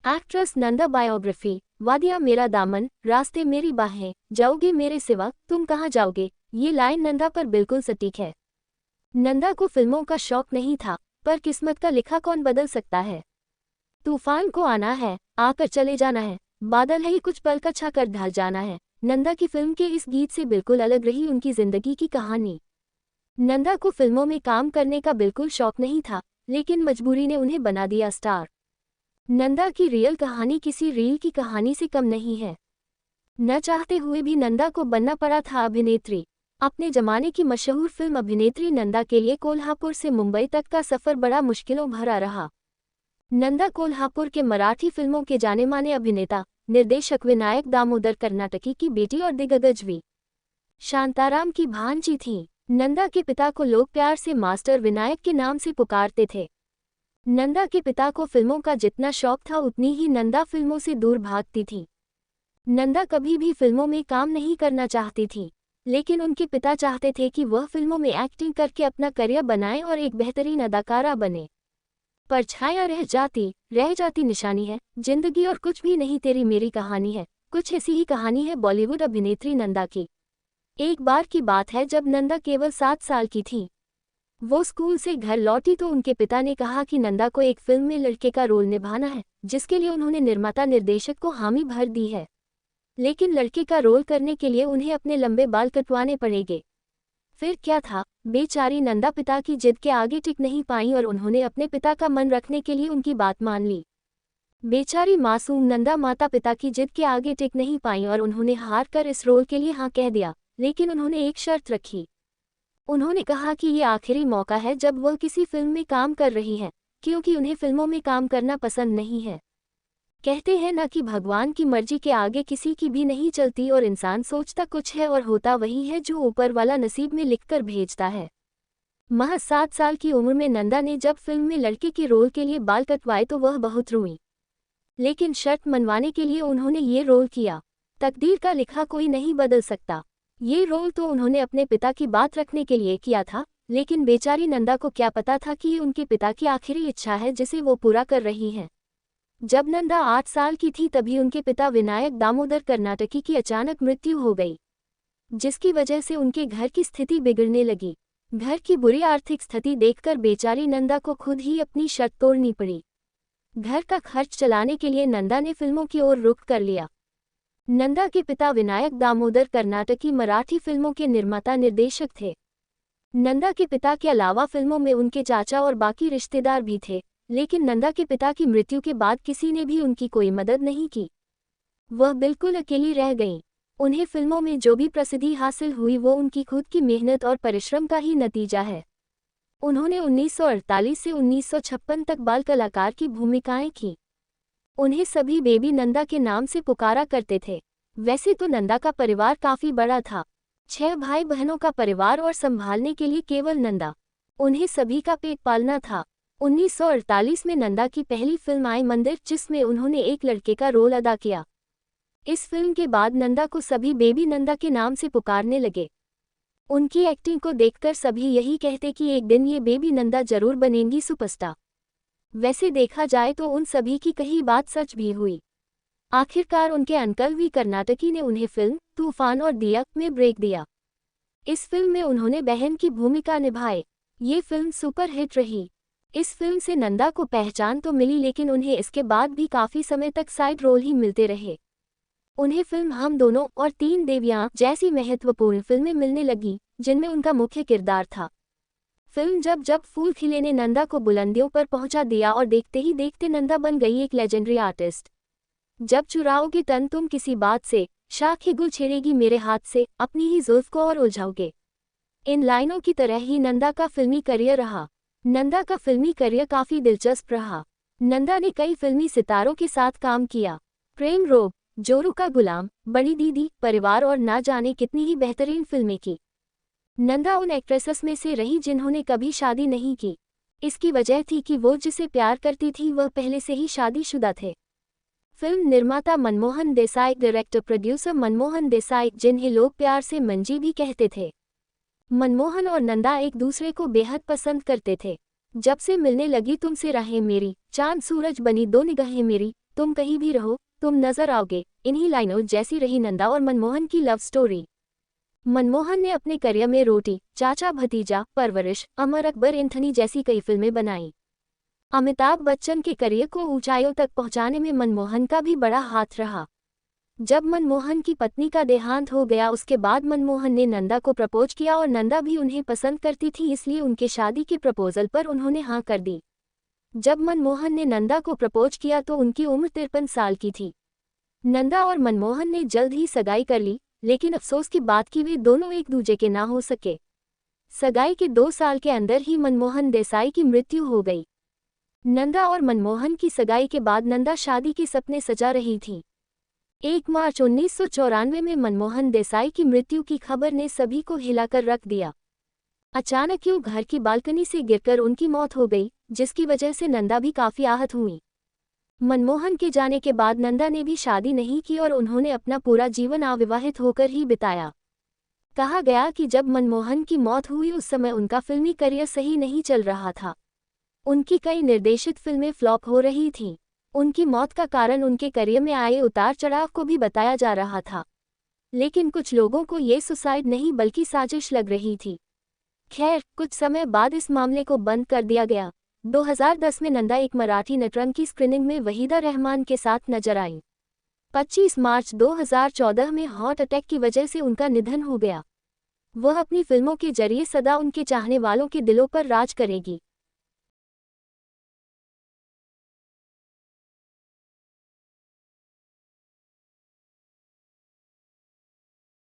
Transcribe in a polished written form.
Actress Nanda biography. वादियाँ मेरा दामन, रास्ते मेरी बाहें, जाओगे मेरे सिवा तुम कहाँ जाओगे। ये लाइन नंदा पर बिल्कुल सटीक है। नंदा को फिल्मों का शौक नहीं था, पर किस्मत का लिखा कौन बदल सकता है। तूफान को आना है, आकर चले जाना है, बादल है ही कुछ पल का छाकर ढल जाना है। नंदा की फिल्म के इस गीत से बिल्कुल अलग रही उनकी जिंदगी की कहानी। नंदा को फिल्मों में काम करने का बिल्कुल शौक नहीं था, लेकिन मजबूरी ने उन्हें बना दिया स्टार। नंदा की रियल कहानी किसी रील की कहानी से कम नहीं है। न चाहते हुए भी नंदा को बनना पड़ा था अभिनेत्री। अपने जमाने की मशहूर फिल्म अभिनेत्री नंदा के लिए कोल्हापुर से मुंबई तक का सफर बड़ा मुश्किलों भरा रहा। नंदा कोल्हापुर के मराठी फिल्मों के जाने माने अभिनेता, निर्देशक विनायक दामोदर कर्नाटकी की बेटी और दिग्गज वी. शांताराम की भांजी थीं। नंदा के पिता को लोग प्यार से मास्टर विनायक के नाम से पुकारते थे। नंदा के पिता को फिल्मों का जितना शौक था उतनी ही नंदा फिल्मों से दूर भागती थी। नंदा कभी भी फिल्मों में काम नहीं करना चाहती थी, लेकिन उनके पिता चाहते थे कि वह फिल्मों में एक्टिंग करके अपना करियर बनाए और एक बेहतरीन अदाकारा बने। परछाया रह जाती निशानी है, जिंदगी और कुछ भी नहीं तेरी मेरी कहानी है, कुछ ऐसी ही कहानी है बॉलीवुड अभिनेत्री नंदा की। एक बार की बात है जब नंदा केवल 7 साल की थी। वो स्कूल से घर लौटी तो उनके पिता ने कहा कि नंदा को एक फिल्म में लड़के का रोल निभाना है, जिसके लिए उन्होंने निर्माता निर्देशक को हामी भर दी है। लेकिन लड़के का रोल करने के लिए उन्हें अपने लंबे बाल कटवाने पड़ेंगे। फिर क्या था, बेचारी नंदा पिता की जिद के आगे टिक नहीं पाई और उन्होंने अपने पिता का मन रखने के लिए उनकी बात मान ली। बेचारी मासूम नंदा माता पिता की जिद के आगे टिक नहीं पाई और उन्होंने हार कर इस रोल के लिए हाँ कह दिया, लेकिन उन्होंने एक शर्त रखी। उन्होंने कहा कि ये आखिरी मौका है जब वह किसी फिल्म में काम कर रही हैं, क्योंकि उन्हें फिल्मों में काम करना पसंद नहीं है। कहते हैं ना कि भगवान की मर्जी के आगे किसी की भी नहीं चलती और इंसान सोचता कुछ है और होता वही है जो ऊपर वाला नसीब में लिखकर भेजता है। महज 7 साल की उम्र में नंदा ने जब फिल्म में लड़के के रोल के लिए बाल कटवाए तो वह बहुत रोई, लेकिन शर्त मनवाने के लिए उन्होंने ये रोल किया। तकदीर का लिखा कोई नहीं बदल सकता। ये रोल तो उन्होंने अपने पिता की बात रखने के लिए किया था, लेकिन बेचारी नंदा को क्या पता था कि ये उनके पिता की आखिरी इच्छा है जिसे वो पूरा कर रही हैं। जब नंदा 8 साल की थी तभी उनके पिता विनायक दामोदर कर्नाटकी की अचानक मृत्यु हो गई, जिसकी वजह से उनके घर की स्थिति बिगड़ने लगी। घर की बुरी आर्थिक स्थिति देखकर बेचारी नंदा को खुद ही अपनी शर्त तोड़नी पड़ी। घर का खर्च चलाने के लिए नंदा ने फिल्मों की ओर रुख कर लिया। नंदा के पिता विनायक दामोदर कर्नाटकी मराठी फिल्मों के निर्माता निर्देशक थे। नंदा के पिता के अलावा फिल्मों में उनके चाचा और बाकी रिश्तेदार भी थे, लेकिन नंदा के पिता की मृत्यु के बाद किसी ने भी उनकी कोई मदद नहीं की। वह बिल्कुल अकेली रह गईं। उन्हें फिल्मों में जो भी प्रसिद्धि हासिल हुई वो उनकी खुद की मेहनत और परिश्रम का ही नतीजा है। उन्होंने 1948 से 1956 तक बाल कलाकार की भूमिकाएं की। उन्हें सभी बेबी नंदा के नाम से पुकारा करते थे। वैसे तो नंदा का परिवार काफी बड़ा था, 6 भाई बहनों का परिवार और संभालने के लिए केवल नंदा। उन्हें सभी का पेट पालना था। 1948 में नंदा की पहली फिल्म आई मंदिर, जिसमें उन्होंने एक लड़के का रोल अदा किया। इस फिल्म के बाद नंदा को सभी बेबी नंदा के नाम से पुकारने लगे। उनकी एक्टिंग को देखकर सभी यही कहते कि एक दिन ये बेबी नंदा जरूर बनेंगी सुपरस्टार। वैसे देखा जाए तो उन सभी की कही बात सच भी हुई। आखिरकार उनके अंकल वी कर्नाटकी ने उन्हें फिल्म तूफान और दिया में ब्रेक दिया। इस फिल्म में उन्होंने बहन की भूमिका निभाई। ये फिल्म सुपर हिट रही। इस फिल्म से नंदा को पहचान तो मिली, लेकिन उन्हें इसके बाद भी काफी समय तक साइड रोल ही मिलते रहे। उन्हें फिल्म हम दोनों और 3 देवियां जैसी महत्वपूर्ण फिल्में मिलने लगी, जिनमें उनका मुख्य किरदार था। फिल्म जब जब फूल खिले ने नंदा को बुलंदियों पर पहुंचा दिया और देखते ही देखते नंदा बन गई एक लेजेंडरी आर्टिस्ट। जब चुराओगे तन तुम किसी बात से, शाख गुल छेड़ेगी मेरे हाथ से, अपनी ही जुल्फ को और उलझाओगे। इन लाइनों की तरह ही नंदा का फिल्मी करियर रहा। नंदा का फिल्मी करियर काफी दिलचस्प रहा। नंदा ने कई फिल्मी सितारों के साथ काम किया। प्रेम रोग, जोरू का गुलाम, बड़ी दीदी, परिवार और ना जाने कितनी ही बेहतरीन फिल्में की। नंदा उन एक्ट्रेसेस में से रही जिन्होंने कभी शादी नहीं की। इसकी वजह थी कि वो जिसे प्यार करती थी वह पहले से ही शादीशुदा थे। फिल्म निर्माता मनमोहन देसाई, डायरेक्टर प्रोड्यूसर मनमोहन देसाई, जिन्हें लोग प्यार से मंजी भी कहते थे। मनमोहन और नंदा एक दूसरे को बेहद पसंद करते थे। जब से मिलने लगी तुमसे राहें मेरी, चांद सूरज बनी 2 निगाहें मेरी, तुम कहीं भी रहो तुम नजर आओगे। इन्हीं लाइनों जैसी रही नंदा और मनमोहन की लव स्टोरी। मनमोहन ने अपने करियर में रोटी, चाचा भतीजा, परवरिश, अमर अकबर एंथनी जैसी कई फिल्में बनाई। अमिताभ बच्चन के करियर को ऊंचाइयों तक पहुंचाने में मनमोहन का भी बड़ा हाथ रहा। जब मनमोहन की पत्नी का देहांत हो गया उसके बाद मनमोहन ने नंदा को प्रपोज किया और नंदा भी उन्हें पसंद करती थी, इसलिए उनके शादी के प्रपोजल पर उन्होंने हाँ कर दी। जब मनमोहन ने नंदा को प्रपोज किया तो उनकी उम्र 53 साल की थी। नंदा और मनमोहन ने जल्द ही सगाई कर ली, लेकिन अफसोस की बात कि वे दोनों एक दूजे के ना हो सके। सगाई के 2 साल के अंदर ही मनमोहन देसाई की मृत्यु हो गई। नंदा और मनमोहन की सगाई के बाद नंदा शादी के सपने सजा रही थी। 1 मार्च 1994 में मनमोहन देसाई की मृत्यु की खबर ने सभी को हिलाकर रख दिया। अचानक यूं घर की बालकनी से गिरकर उनकी मौत हो गई, जिसकी वजह से नंदा भी काफी आहत हुई। मनमोहन के जाने के बाद नंदा ने भी शादी नहीं की और उन्होंने अपना पूरा जीवन अविवाहित होकर ही बिताया। कहा गया कि जब मनमोहन की मौत हुई उस समय उनका फिल्मी करियर सही नहीं चल रहा था। उनकी कई निर्देशित फिल्में फ्लॉप हो रही थीं। उनकी मौत का कारण उनके करियर में आए उतार चढ़ाव को भी बताया जा रहा था, लेकिन कुछ लोगों को ये सुसाइड नहीं बल्कि साजिश लग रही थी। खैर, कुछ समय बाद इस मामले को बंद कर दिया गया। 2010 में नंदा एक मराठी नटरंग की स्क्रीनिंग में वहीदा रहमान के साथ नजर आई। 25 मार्च 2014 में हार्ट अटैक की वजह से उनका निधन हो गया। वह अपनी फिल्मों के जरिए सदा उनके चाहने वालों के दिलों पर राज करेगी।